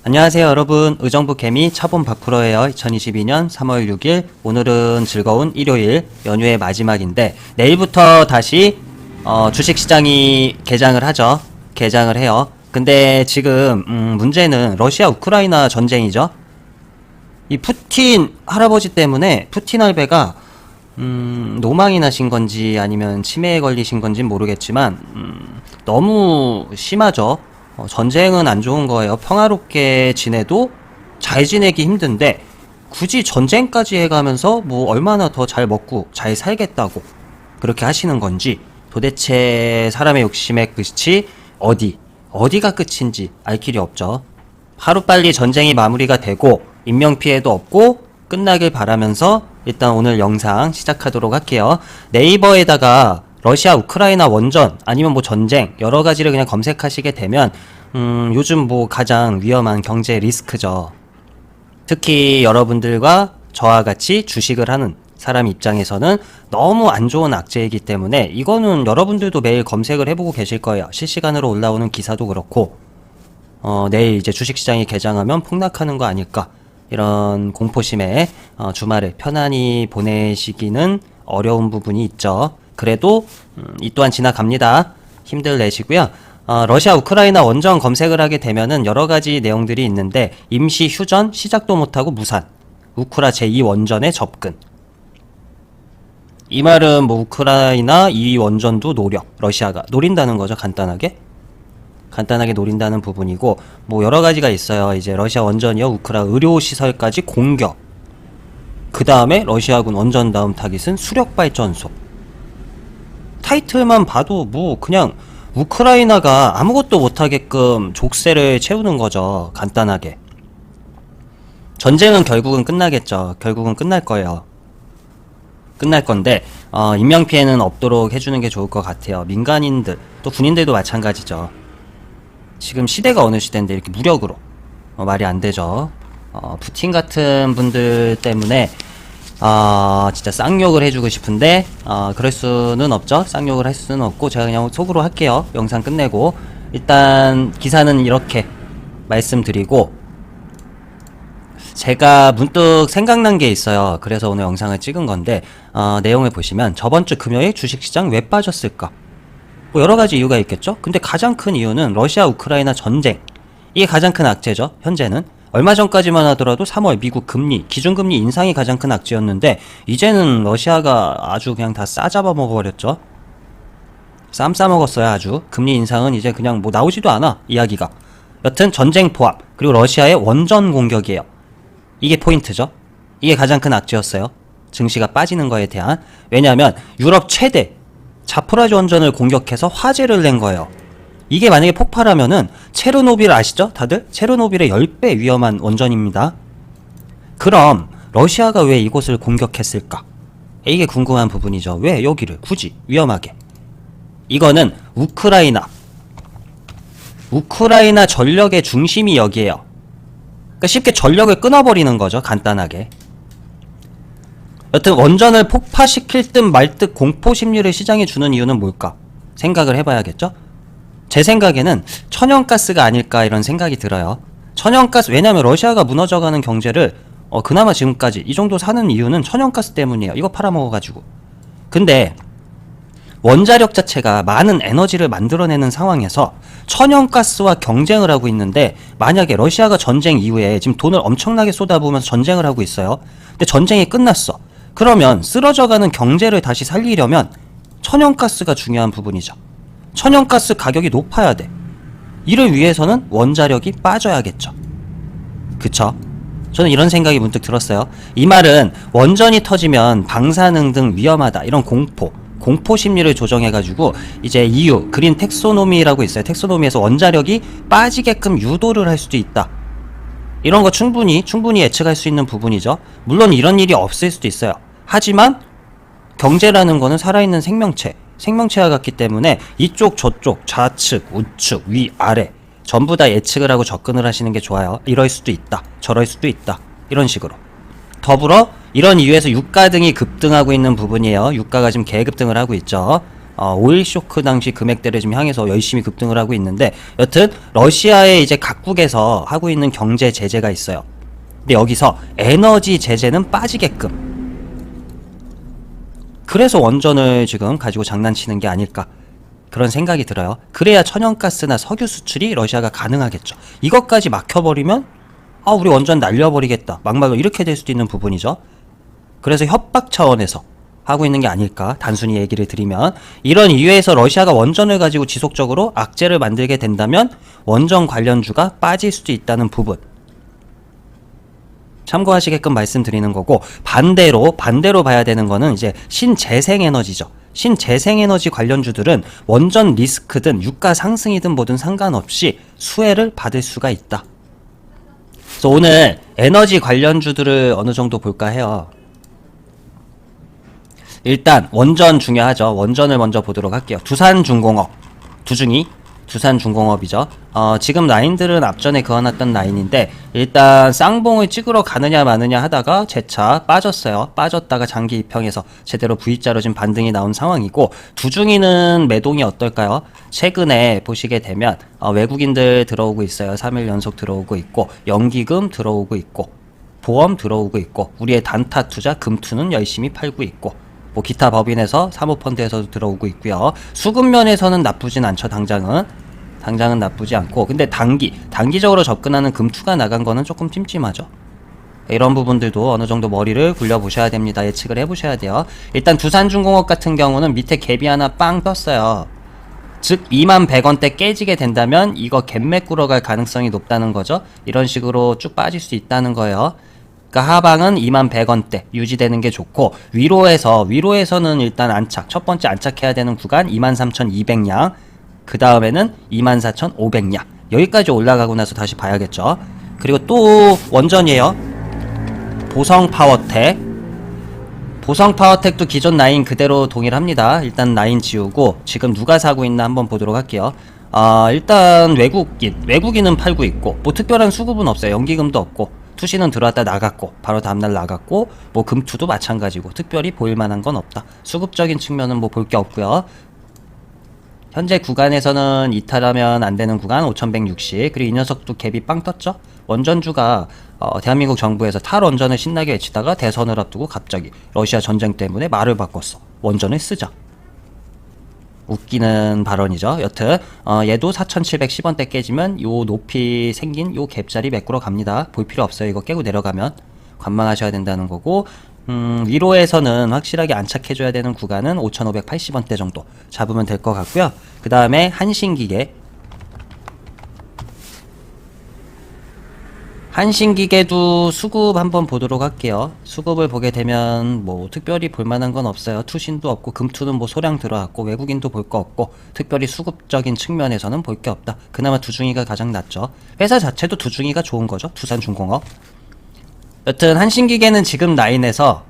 안녕하세요 여러분, 의정부 개미 차범 박프로예요. 2022년 3월 6일 오늘은 즐거운 일요일 연휴의 마지막인데 내일부터 다시 주식시장이 개장을 하죠. 개장을 해요. 근데 지금 문제는 러시아 우크라이나 전쟁이죠. 이 푸틴 할아버지 때문에 푸틴 할배가 노망이 나신 건지 아니면 치매에 걸리신 건지 모르겠지만 너무 심하죠. 전쟁은 안 좋은 거예요. 평화롭게 지내도 잘 지내기 힘든데 굳이 전쟁까지 해가면서 뭐 얼마나 더 잘 먹고 잘 살겠다고 그렇게 하시는 건지, 도대체 사람의 욕심의 끝이 어디가 끝인지 알 길이 없죠. 하루빨리 전쟁이 마무리가 되고 인명피해도 없고 끝나길 바라면서 일단 오늘 영상 시작하도록 할게요. 네이버에다가 러시아 우크라이나 원전 아니면 뭐 전쟁 여러 가지를 그냥 검색하시게 되면 요즘 뭐 가장 위험한 경제 리스크죠. 특히 여러분들과 저와 같이 주식을 하는 사람 입장에서는 너무 안 좋은 악재이기 때문에 이거는 여러분들도 매일 검색을 해보고 계실 거예요. 실시간으로 올라오는 기사도 그렇고 내일 이제 주식시장이 개장하면 폭락하는 거 아닐까, 이런 공포심에 주말을 편안히 보내시기는 어려운 부분이 있죠. 그래도 이 또한 지나갑니다. 힘들 내시고요. 러시아 우크라이나 원전 검색을 하게 되면은 여러 가지 내용들이 있는데, 임시 휴전, 시작도 못하고 무산, 우크라 제2원전에 접근. 이 말은 뭐 우크라이나 이 원전도 러시아가 노린다는 거죠. 간단하게 노린다는 부분이고, 뭐 여러 가지가 있어요. 이제 러시아 원전이요, 우크라 의료시설까지 공격. 그 다음에 러시아군 원전 다음 타깃은 수력발전소. 타이틀만 봐도 뭐 그냥 우크라이나가 아무것도 못하게끔 족쇄를 채우는 거죠. 간단하게. 전쟁은 결국은 끝나겠죠. 결국은 끝날 거예요. 끝날 건데 인명피해는 없도록 해주는 게 좋을 것 같아요. 민간인들, 또 군인들도 마찬가지죠. 지금 시대가 어느 시대인데 이렇게 무력으로 말이 안 되죠. 푸틴 같은 분들 때문에 진짜 쌍욕을 해주고 싶은데 그럴 수는 없죠. 쌍욕을 할 수는 없고 제가 그냥 속으로 할게요. 영상 끝내고. 일단 기사는 이렇게 말씀드리고, 제가 문득 생각난 게 있어요. 그래서 오늘 영상을 찍은 건데 내용을 보시면 저번주 금요일 주식시장 왜 빠졌을까? 뭐 여러가지 이유가 있겠죠. 근데 가장 큰 이유는 러시아 우크라이나 전쟁, 이게 가장 큰 악재죠. 현재는 얼마 전까지만 하더라도 3월 미국 금리, 기준금리 인상이 가장 큰 악재였는데 이제는 러시아가 아주 그냥 다 싸잡아 먹어버렸죠. 쌈 싸먹었어요. 아주. 금리 인상은 이제 그냥 뭐 나오지도 않아, 이야기가. 여튼 전쟁 포함, 그리고 러시아의 원전 공격이에요. 이게 포인트죠. 이게 가장 큰 악재였어요. 증시가 빠지는 거에 대한. 왜냐하면 유럽 최대 자포라지 원전을 공격해서 화재를 낸 거예요. 이게 만약에 폭발하면은 체르노빌 아시죠? 다들? 체르노빌의 10배 위험한 원전입니다. 그럼 러시아가 왜 이곳을 공격했을까? 이게 궁금한 부분이죠. 왜 여기를 굳이 위험하게? 이거는 우크라이나 전력의 중심이 여기에요. 그러니까 쉽게 전력을 끊어버리는 거죠. 간단하게. 여튼 원전을 폭파시킬 듯 말 듯 공포심리를 시장에 주는 이유는 뭘까? 생각을 해봐야겠죠? 제 생각에는 천연가스가 아닐까, 이런 생각이 들어요. 천연가스, 왜냐면 러시아가 무너져가는 경제를 그나마 지금까지 이 정도 사는 이유는 천연가스 때문이에요. 이거 팔아먹어가지고. 근데 원자력 자체가 많은 에너지를 만들어내는 상황에서 천연가스와 경쟁을 하고 있는데, 만약에 러시아가 전쟁 이후에 지금 돈을 엄청나게 쏟아부으면서 전쟁을 하고 있어요. 근데 전쟁이 끝났어. 그러면 쓰러져가는 경제를 다시 살리려면 천연가스가 중요한 부분이죠. 천연가스 가격이 높아야 돼. 이를 위해서는 원자력이 빠져야겠죠. 그쵸? 저는 이런 생각이 문득 들었어요. 이 말은 원전이 터지면 방사능 등 위험하다, 이런 공포 심리를 조정해가지고 이제 EU 그린 텍소노미라고 있어요. 텍소노미에서 원자력이 빠지게끔 유도를 할 수도 있다. 이런 거 충분히 예측할 수 있는 부분이죠. 물론 이런 일이 없을 수도 있어요. 하지만 경제라는 거는 살아있는 생명체와 같기 때문에 이쪽 저쪽 좌측 우측 위아래 전부 다 예측을 하고 접근을 하시는 게 좋아요. 이럴 수도 있다, 저럴 수도 있다, 이런 식으로. 더불어 이런 이유에서 유가 등이 급등하고 있는 부분이에요. 유가가 지금 개급등을 하고 있죠. 오일 쇼크 당시 금액대를 좀 향해서 열심히 급등을 하고 있는데, 여튼 러시아의 이제 각국에서 하고 있는 경제 제재가 있어요. 근데 여기서 에너지 제재는 빠지게끔, 그래서 원전을 지금 가지고 장난치는 게 아닐까, 그런 생각이 들어요. 그래야 천연가스나 석유 수출이 러시아가 가능하겠죠. 이것까지 막혀버리면 우리 원전 날려버리겠다, 막말로 이렇게 될 수도 있는 부분이죠. 그래서 협박 차원에서 하고 있는 게 아닐까, 단순히 얘기를 드리면. 이런 이유에서 러시아가 원전을 가지고 지속적으로 악재를 만들게 된다면 원전 관련주가 빠질 수도 있다는 부분 참고하시게끔 말씀드리는 거고, 반대로 봐야 되는 거는 이제 신재생에너지죠. 신재생에너지 관련주들은 원전 리스크든 유가 상승이든 뭐든 상관없이 수혜를 받을 수가 있다. 그래서 오늘 에너지 관련주들을 어느 정도 볼까 해요. 일단 원전 중요하죠. 원전을 먼저 보도록 할게요. 두산중공업, 두산중공업이죠. 지금 라인들은 앞전에 그어놨던 라인인데, 일단 쌍봉을 찍으러 가느냐 마느냐 하다가 재차 빠졌어요. 빠졌다가 장기 입형해서 제대로 V자로 지금 반등이 나온 상황이고, 두중이는 매동이 어떨까요? 최근에 보시게 되면 외국인들 들어오고 있어요. 3일 연속 들어오고 있고, 연기금 들어오고 있고, 보험 들어오고 있고, 우리의 단타 투자 금투는 열심히 팔고 있고, 뭐 기타 법인에서 사모펀드에서도 들어오고 있고요. 수급면에서는 나쁘진 않죠. 당장은 나쁘지 않고, 근데 단기적으로 접근하는 금투가 나간 거는 조금 찜찜하죠. 이런 부분들도 어느 정도 머리를 굴려 보셔야 됩니다. 예측을 해 보셔야 돼요. 일단 두산중공업 같은 경우는 밑에 갭이 하나 빵 떴어요. 즉 21,100원대 깨지게 된다면 이거 갭맥 끌어갈 가능성이 높다는 거죠. 이런 식으로 쭉 빠질 수 있다는 거예요. 그러니까 하방은 21,100원대 유지되는 게 좋고, 위로에서는 일단 안착, 첫 번째 안착해야 되는 구간 23,200량, 그 다음에는 24,500량, 여기까지 올라가고 나서 다시 봐야겠죠. 그리고 또 원전이에요. 보성파워텍도 기존 라인 그대로 동일합니다. 일단 라인 지우고 지금 누가 사고 있나 한번 보도록 할게요. 일단 외국인은 팔고 있고, 뭐 특별한 수급은 없어요. 연기금도 없고, 투시는 들어왔다 나갔고, 바로 다음날 나갔고, 뭐 금투도 마찬가지고, 특별히 보일만한 건 없다. 수급적인 측면은 뭐 볼 게 없고요. 현재 구간에서는 이탈하면 안 되는 구간 5,160, 그리고 이 녀석도 갭이 빵 떴죠. 원전주가 대한민국 정부에서 탈원전을 신나게 외치다가 대선을 앞두고 갑자기 러시아 전쟁 때문에 말을 바꿨어. 원전을 쓰자. 웃기는 발언이죠. 여튼 얘도 4,710원대 깨지면 요 높이 생긴 요 갭자리 메꾸러 갑니다. 볼 필요 없어요. 이거 깨고 내려가면 관망하셔야 된다는 거고, 위로에서는 확실하게 안착해줘야 되는 구간은 5,580원대 정도 잡으면 될 것 같고요. 그 다음에 한신기계도 수급 한번 보도록 할게요. 수급을 보게 되면 뭐 특별히 볼만한 건 없어요. 투신도 없고, 금투는 뭐 소량 들어왔고, 외국인도 볼 거 없고, 특별히 수급적인 측면에서는 볼 게 없다. 그나마 두중이가 가장 낫죠. 회사 자체도 두중이가 좋은 거죠. 두산중공업. 여튼 한신기계는 지금 라인에서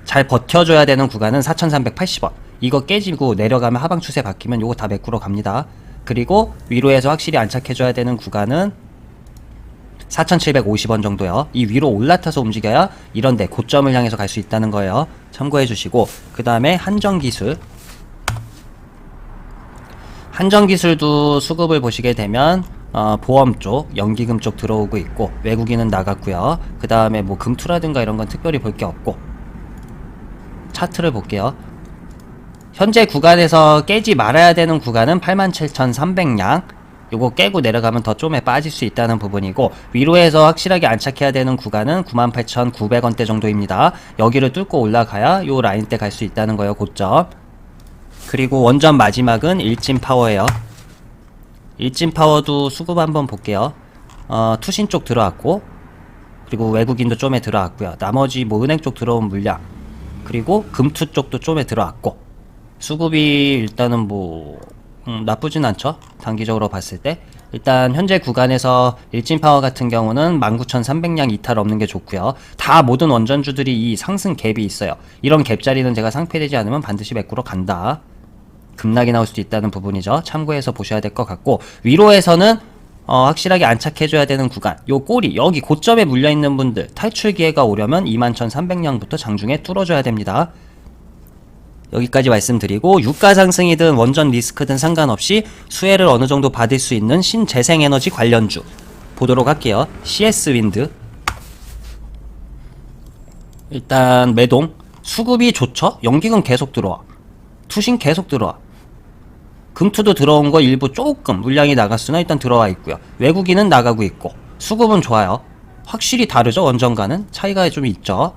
잘 버텨줘야 되는 구간은 4,380원. 이거 깨지고 내려가면 하방 추세 바뀌면 요거 다 메꾸러 갑니다. 그리고 위로에서 확실히 안착해줘야 되는 구간은 4,750원 정도요. 이 위로 올라타서 움직여야 이런데 고점을 향해서 갈 수 있다는 거예요. 참고해 주시고, 그 다음에 한전기술도 수급을 보시게 되면 보험 쪽, 연기금 쪽 들어오고 있고, 외국인은 나갔고요. 그 다음에 뭐 금투라든가 이런 건 특별히 볼 게 없고, 차트를 볼게요. 현재 구간에서 깨지 말아야 되는 구간은 87,300량, 요거 깨고 내려가면 더 좀에 빠질 수 있다는 부분이고, 위로에서 확실하게 안착해야 되는 구간은 98,900원대 정도입니다. 여기를 뚫고 올라가야 요 라인대 갈 수 있다는 거예요. 고점. 그리고 원전 마지막은 일진파워예요. 일진파워도 수급 한번 볼게요. 투신 쪽 들어왔고, 그리고 외국인도 좀에 들어왔고요. 나머지 뭐 은행 쪽 들어온 물량, 그리고 금투 쪽도 좀에 들어왔고, 수급이 일단은 뭐 나쁘진 않죠. 단기적으로 봤을 때. 일단 현재 구간에서 일진파워 같은 경우는 19,300량 이탈 없는 게 좋고요. 다 모든 원전주들이 이 상승 갭이 있어요. 이런 갭자리는 제가 상패되지 않으면 반드시 메꾸러 간다. 급락이 나올 수도 있다는 부분이죠. 참고해서 보셔야 될 것 같고, 위로에서는 확실하게 안착해줘야 되는 구간, 요 꼬리, 여기 고점에 물려있는 분들 탈출 기회가 오려면 21,300량부터 장중에 뚫어줘야 됩니다. 여기까지 말씀드리고 유가 상승이든 원전 리스크든 상관없이 수혜를 어느 정도 받을 수 있는 신재생에너지 관련주 보도록 할게요. CS 윈드. 일단 매동. 수급이 좋죠? 연기금 계속 들어와. 투신 계속 들어와. 금투도 들어온 거 일부 조금 물량이 나갔으나 일단 들어와 있고요. 외국인은 나가고 있고 수급은 좋아요. 확실히 다르죠? 원전과는 차이가 좀 있죠.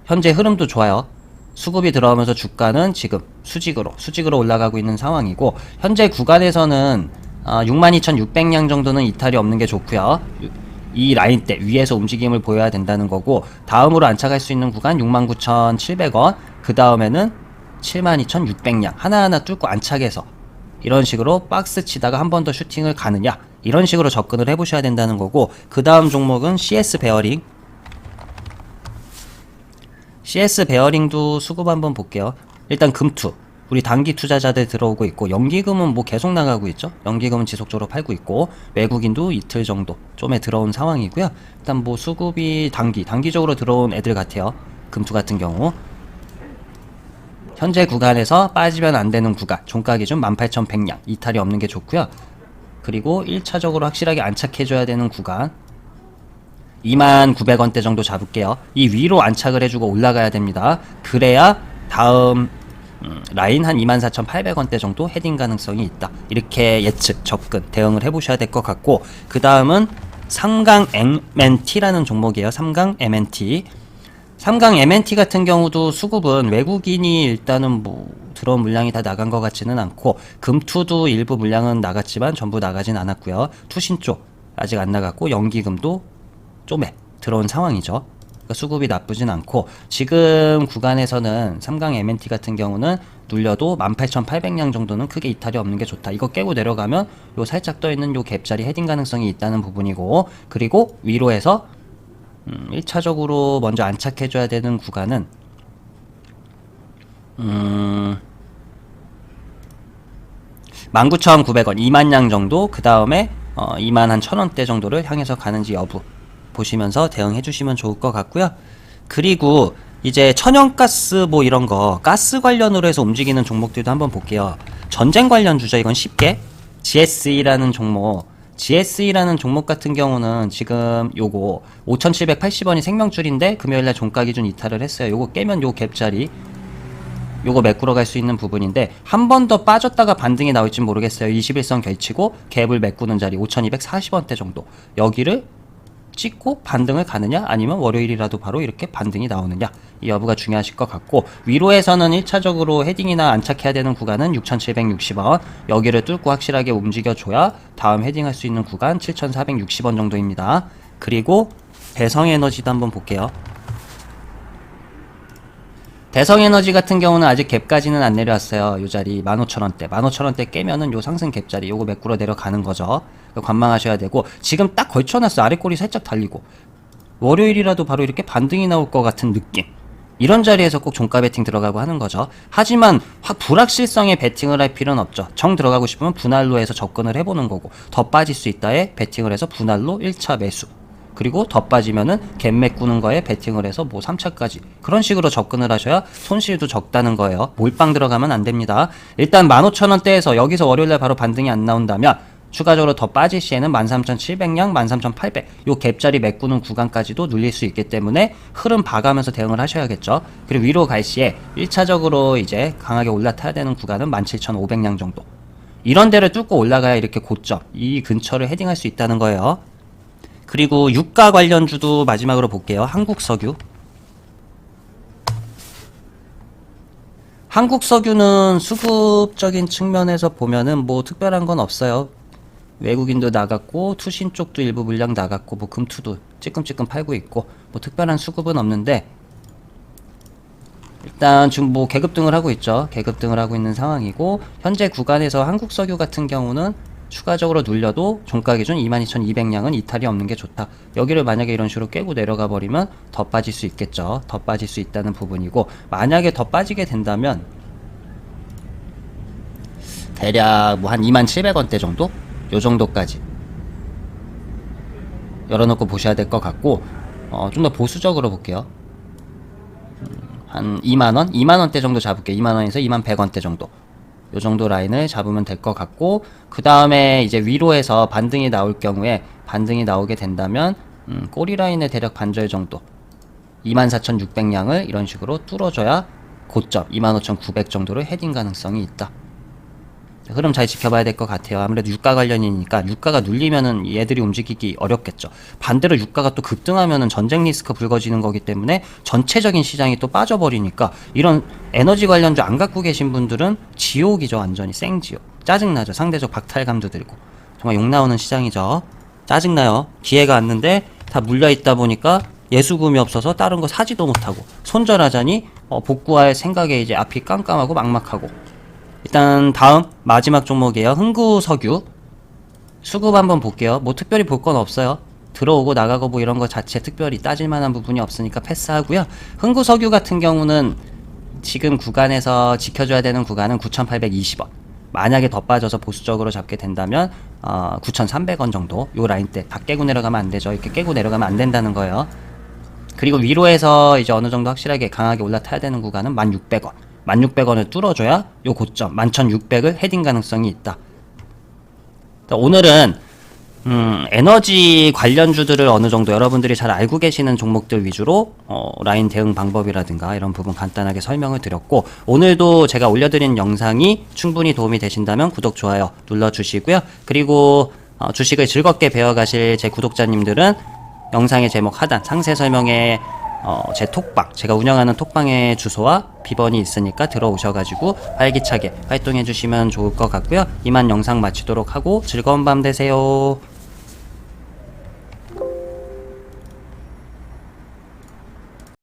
현재 흐름도 좋아요. 수급이 들어오면서 주가는 지금 수직으로 올라가고 있는 상황이고, 현재 구간에서는 62,600량 정도는 이탈이 없는 게 좋고요. 이 라인대 위에서 움직임을 보여야 된다는 거고, 다음으로 안착할 수 있는 구간 69,700원, 그 다음에는 72,600량 하나하나 뚫고 안착해서 이런 식으로 박스 치다가 한 번 더 슈팅을 가느냐, 이런 식으로 접근을 해보셔야 된다는 거고, 그 다음 종목은 CS 베어링. CS 베어링도 수급 한번 볼게요. 일단 금투, 우리 단기 투자자들 들어오고 있고, 연기금은 뭐 계속 나가고 있죠. 연기금은 지속적으로 팔고 있고, 외국인도 이틀 정도 좀에 들어온 상황이고요. 일단 뭐 수급이 단기적으로 들어온 애들 같아요. 금투 같은 경우 현재 구간에서 빠지면 안 되는 구간, 종가 기준 18,100량 이탈이 없는 게 좋고요. 그리고 1차적으로 확실하게 안착해줘야 되는 구간 29,000원대 정도 잡을게요. 이 위로 안착을 해주고 올라가야 됩니다. 그래야 다음 라인 한 24,800원대 정도 헤딩 가능성이 있다. 이렇게 예측, 접근, 대응을 해보셔야 될 것 같고, 그 다음은 삼강 MNT라는 종목이에요. 삼강 MNT. 삼강 MNT 같은 경우도 수급은 외국인이 일단은 뭐 들어온 물량이 다 나간 것 같지는 않고, 금투도 일부 물량은 나갔지만 전부 나가진 않았고요. 투신 쪽 아직 안 나갔고, 연기금도 좀에 들어온 상황이죠. 그러니까 수급이 나쁘진 않고, 지금 구간에서는 삼강 MNT 같은 경우는 눌려도 18,800량 정도는 크게 이탈이 없는 게 좋다. 이거 깨고 내려가면 요 살짝 떠있는 요 갭자리 헤딩 가능성이 있다는 부분이고, 그리고 위로 해서 1차적으로 먼저 안착해줘야 되는 구간은 19,900원 20,000량 정도, 그 다음에 21,000원대 정도를 향해서 가는지 여부 보시면서 대응해 주시면 좋을 것 같고요. 그리고 이제 천연가스 뭐 이런 거 가스 관련으로 해서 움직이는 종목들도 한번 볼게요. 전쟁 관련 주죠. 이건 쉽게 GSE라는 종목 같은 경우는 지금 요거 5,780원이 생명줄인데 금요일날 종가 기준 이탈을 했어요. 요거 깨면 요 갭자리 요거 메꾸러 갈 수 있는 부분인데, 한 번 더 빠졌다가 반등이 나올지 모르겠어요. 21선 결치고 갭을 메꾸는 자리 5,240원대 정도, 여기를 찍고 반등을 가느냐, 아니면 월요일이라도 바로 이렇게 반등이 나오느냐, 이 여부가 중요하실 것 같고, 위로에서는 1차적으로 헤딩이나 안착해야 되는 구간은 6,760원, 여기를 뚫고 확실하게 움직여줘야 다음 헤딩할 수 있는 구간 7,460원 정도입니다. 그리고 대성에너지도 한번 볼게요. 대성에너지 같은 경우는 아직 갭까지는 안 내려왔어요. 요 자리 15,000원대 15,000원대 깨면은 요 상승 갭자리 요거 메꾸러 내려가는 거죠. 관망하셔야 되고, 지금 딱 걸쳐놨어. 아래꼬리 살짝 달리고 월요일이라도 바로 이렇게 반등이 나올 것 같은 느낌, 이런 자리에서 꼭 종가 베팅 들어가고 하는 거죠. 하지만 불확실성에 베팅을 할 필요는 없죠. 정 들어가고 싶으면 분할로 해서 접근을 해보는 거고, 더 빠질 수 있다에 베팅을 해서 분할로 1차 매수, 그리고 더 빠지면은 갭 메꾸는 거에 베팅을 해서 뭐 3차까지 그런 식으로 접근을 하셔야 손실도 적다는 거예요. 몰빵 들어가면 안 됩니다. 일단 15,000원대에서 여기서 월요일날 바로 반등이 안 나온다면 추가적으로 더 빠질 시에는 13,700량, 13,800 요 갭자리 메꾸는 구간까지도 눌릴 수 있기 때문에 흐름 봐가면서 대응을 하셔야겠죠. 그리고 위로 갈 시에 1차적으로 이제 강하게 올라타야 되는 구간은 17,500량 정도, 이런 데를 뚫고 올라가야 이렇게 고점 이 근처를 헤딩할 수 있다는 거예요. 그리고 유가 관련주도 마지막으로 볼게요. 한국석유. 한국석유는 수급적인 측면에서 보면은 뭐 특별한 건 없어요. 외국인도 나갔고, 투신 쪽도 일부 물량 나갔고, 뭐 금투도 찌끔찌끔 팔고 있고, 뭐 특별한 수급은 없는데, 일단 지금 뭐 계급등을 하고 있죠. 계급등을 하고 있는 상황이고, 현재 구간에서 한국석유 같은 경우는 추가적으로 눌려도 종가 기준 22,200량은 이탈이 없는 게 좋다. 여기를 만약에 이런 식으로 깨고 내려가 버리면 더 빠질 수 있겠죠. 더 빠질 수 있다는 부분이고, 만약에 더 빠지게 된다면 대략 뭐 한 27,000원대 정도? 요 정도까지 열어놓고 보셔야 될 것 같고, 좀 더 보수적으로 볼게요. 한 2만원? 2만원대 정도 잡을게요. 2만원에서 2만100원대 정도. 요 정도 라인을 잡으면 될 것 같고, 그 다음에 이제 위로에서 반등이 나올 경우에, 반등이 나오게 된다면 꼬리 라인의 대략 반절 정도, 24,600량을 이런 식으로 뚫어줘야 고점 25,900 정도로 헤딩 가능성이 있다. 흐름 잘 지켜봐야 될 것 같아요. 아무래도 유가 관련이니까 유가가 눌리면은 얘들이 움직이기 어렵겠죠. 반대로 유가가 또 급등하면은 전쟁 리스크 불거지는 거기 때문에 전체적인 시장이 또 빠져버리니까, 이런 에너지 관련주 안 갖고 계신 분들은 지옥이죠. 완전히 생지옥. 짜증나죠. 상대적 박탈감도 들고 정말 욕 나오는 시장이죠. 짜증나요. 기회가 왔는데 다 물려있다 보니까 예수금이 없어서 다른 거 사지도 못하고, 손절하자니 복구할 생각에 이제 앞이 깜깜하고 막막하고. 일단 다음 마지막 종목이에요. 흥구석유. 수급 한번 볼게요. 뭐 특별히 볼 건 없어요. 들어오고 나가고 뭐 이런 거 자체 특별히 따질 만한 부분이 없으니까 패스하고요. 흥구석유 같은 경우는 지금 구간에서 지켜줘야 되는 구간은 9,820원. 만약에 더 빠져서 보수적으로 잡게 된다면 9,300원 정도, 요 라인 때 다 깨고 내려가면 안 되죠. 이렇게 깨고 내려가면 안 된다는 거예요. 그리고 위로에서 이제 어느 정도 확실하게 강하게 올라타야 되는 구간은 1,600원. 1,600원을 뚫어줘야 요 고점 11,600을 헤딩 가능성이 있다. 오늘은 에너지 관련주들을 어느 정도 여러분들이 잘 알고 계시는 종목들 위주로 라인 대응 방법이라든가 이런 부분 간단하게 설명을 드렸고, 오늘도 제가 올려드린 영상이 충분히 도움이 되신다면 구독, 좋아요 눌러주시고요. 그리고 주식을 즐겁게 배워가실 제 구독자님들은 영상의 제목 하단 상세 설명에 제 톡방, 제가 운영하는 톡방의 주소와 비번이 있으니까 들어오셔가지고 활기차게 활동해주시면 좋을 것 같고요. 이만 영상 마치도록 하고 즐거운 밤 되세요.